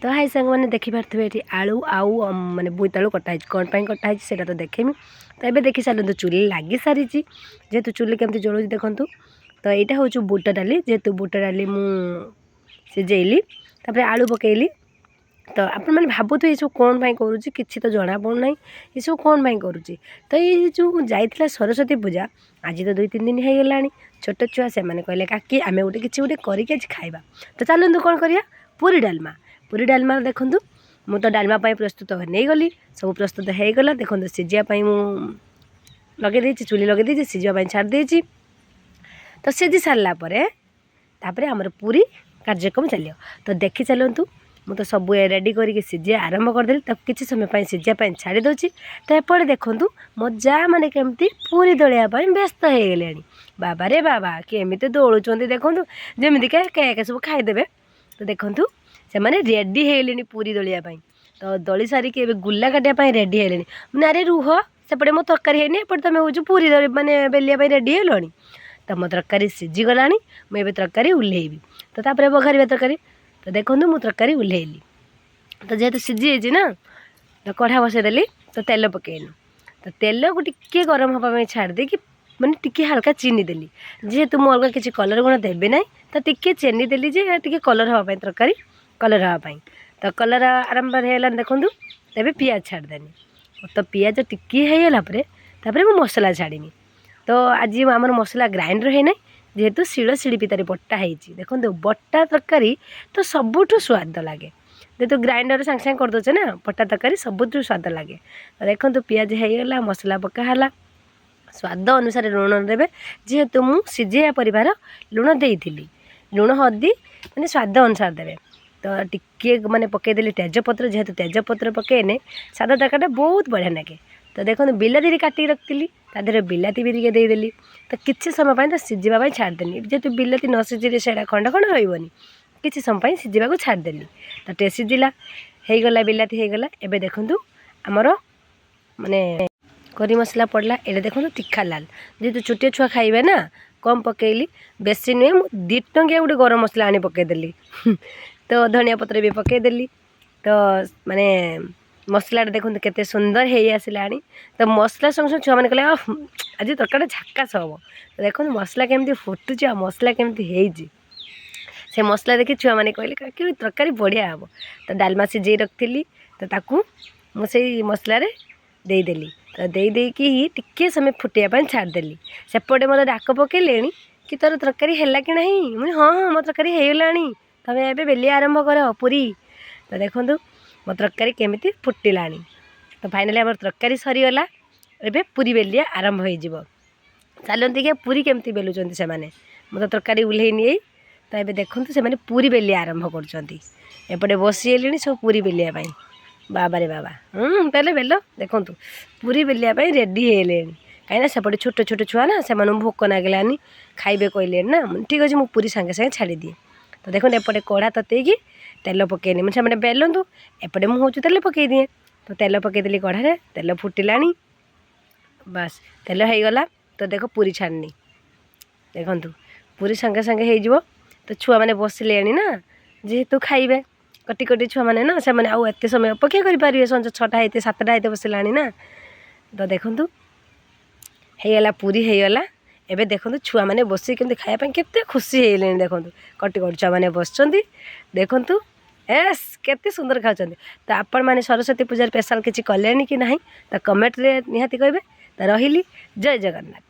तो हाई सांग मैंने देखिपे ये आलू आउ माने बोईतालु कटाई कौन पाई कटाई से तो देखेमी। तो ये देखी सारे चुली लगी सारी जेहेतु चुली केमती जलूँ देखूँ। तो यहाँ हूँ बुट डाली जेहेतु बुट डाली मुझेली तापर आलू पकेली। तो आपण मैंने भावुथे ये सब कौन पाई करुँची किसी तो जना पड़ना ये सब कौन पाई करुँची। तो ये जो जाइला सरस्वती पूजा आज तो 2-3 दिन हो गला छोट छुआ से कहले काकी आम गोटे किसी गोटे करके आज खाइबा। तो चलतु कौन करिया पूरी डालमा देखूँ मु तो डालमा प्रस्तुत नहीं गली सब प्रस्तुत हो गला। देखो सीझापी लगे चुली लगे सीझापी छाड़ी तो सीझी सारापर तापर आमर पूरी कार्यक्रम चलो। तो देखी चलतु मु तो सब रेडी करके सीझा आरंभ करदेली। तब किसी समय सीझापी छाड़ी दूसरी। तो एपटे देखूँ मो जा मैंने केमती पूरी दलियापी व्यस्त हो गले। बाबा रे बाबा केमी दौड़ुंट देखूँ जमी के सब खाईदे। तो देखूँ से मैंने रेडी होगले पूरी दलियापी। तो दली सारिकी गुला काटापी रेडी होगले। मैंने अरे रुह सेपटे मो तरकारी है एपटे तुम हूँ पूरी मानने बेलियापी रेडी होलनी। तो मो तरकारी सीझीगला मुझे तरकारी ओह्लैबी। तो तापर बघार तरकारी। तो देखूँ मु तरकारी ओह्लैली। तो जेहेतु सीझी ना तो कढ़ा बसईदेली। तो तेल पकेलु। तो तेल को टिके गरम हाँपाई छाड़ी कि मैंने टिके हल्का चीनी देली जेहेतु मु अलग किसी कलर गुण देवी ना। तो टिके चीनी देली जे टिके कलर हाँपाई तरकारी कलर हाँपाई। तो कलर आरंभ होगा देखूँ तेज पियाज छाड़देनी। तो पियाज टिके होगला मु मसला छाड़ीमी। तो आज आम मसला ग्राइंडर है ना जेहेतु शिल शिड़पीतार बट्टा होती देखो बट्टा तरकारी तो सबुठ स्वाद लगे। जेहेतु ग्राइंडर सांगे सांगे करदे ना बट्टा तरकारी सबुठ स्वाद लगे। तो देखो पियाज होगला मसला पकाला स्वाद अनुसार लुण देवे जेहेतु मु सीझेया परिवार लुण देइथिली लुण हल्दी मैंने स्वाद अनुसार देवे। तो टिके मैंने पकईदेली तेजपत्र जेहेतु तेजपत्र पकईने सादा तरकारी बहुत बढ़िया लगे। तो देखो बिलाती काटिक रखी तादेह बिलाती भी टे देदेली। तो किसी समय तो सीझापी छाड़देली जेहेतु बिलाती न सीझे से खंड खंड रही किसी समय सीझा छाड़देली। तो टे सीझला होगला बिलाती होगला। एबे देखूँ आमर माने करी मसला पड़ला ये देखो तीखा लाल जेहेतु छोटे छुआ खाइबे ना कम पकईली बेसी नुहे मुझे 2 टंकिया गोटे गरम मसला आनी पकईदेली। तो धनिया पत्र भी पकईदेली। तो माने मसला देखो केते सुंदर हो आसला। तो मसला संगे छुआ मैंने कहले आज तरकारी झाकास हम। तो देखो मसला केमती फुटुची मसला केमती होइची से मसला देखी छुआ मैंने कहले कि तरकारी बढ़िया हम। तो डालमा सीझे रखी तो ताकू मुझे मसला देदेली। तो देकी टिके समय फुटापी छाड़देली। सेपटे मतलब डाक पकईले कि तोर तरकारी है कि नहीं मुझे हाँ हाँ मो तरकारी होगला तुम ए बेलिया आरंभ कर पूरी। तो देखूँ मो तरकारी केमी फुटिला। तो फाइनाली आम तरकारी सरीगला ए पूरी बेलिया आरंभ हो चलती क्या पूरी केमती बेलुंट से मैंने मो तो तरकारी ओह्लैनी। तो ये देखूँ से पूरी बेलिया आरंभ करपटे बसीगले सब पूरी बेलियापी। बाबा रे बाबा पहले बेल देखूँ पूरी बेलियापी रेडी होगले कहीं सेपटे छोट छोट छुआ ना से भोक लगलानी खाइबे कहले ना ठीक अच्छे मुझे पूरी सांगे सांगे छाड़ी दिए। तो देखो एपटे कढ़ा ततैकी तेल पकईनी मैंने बेलतु एपटे मुझे तेल पकई दिए। तो तेल पकईदेली कढ़ारे तेल फुटिला बस तेल होगला। तो देखो पूरी छाड़नी देखूँ पूरी सांगे सांगे हो। तो छुआ मैंने बसिले ना जेहेतु खाइबे कटी कटी छुआ मैंने ना से आउ एत समय अपेक्षा करेंगे संज 6टा होते 7टा होते बसला ना। तो देखूँ होगला पूरी होगला। एबे देखो छुआ मैंने बस के खायापी केते खुशी होगले देखो कटी कटी छुआ मैंने बस देखु एस केते सुंदर खाऊँ। तो आपण मैंने सरस्वती पूजा स्पेशल किसी कले कि ना तो कमेंट रे निहाती कहे। तो रही जय जगन्नाथ।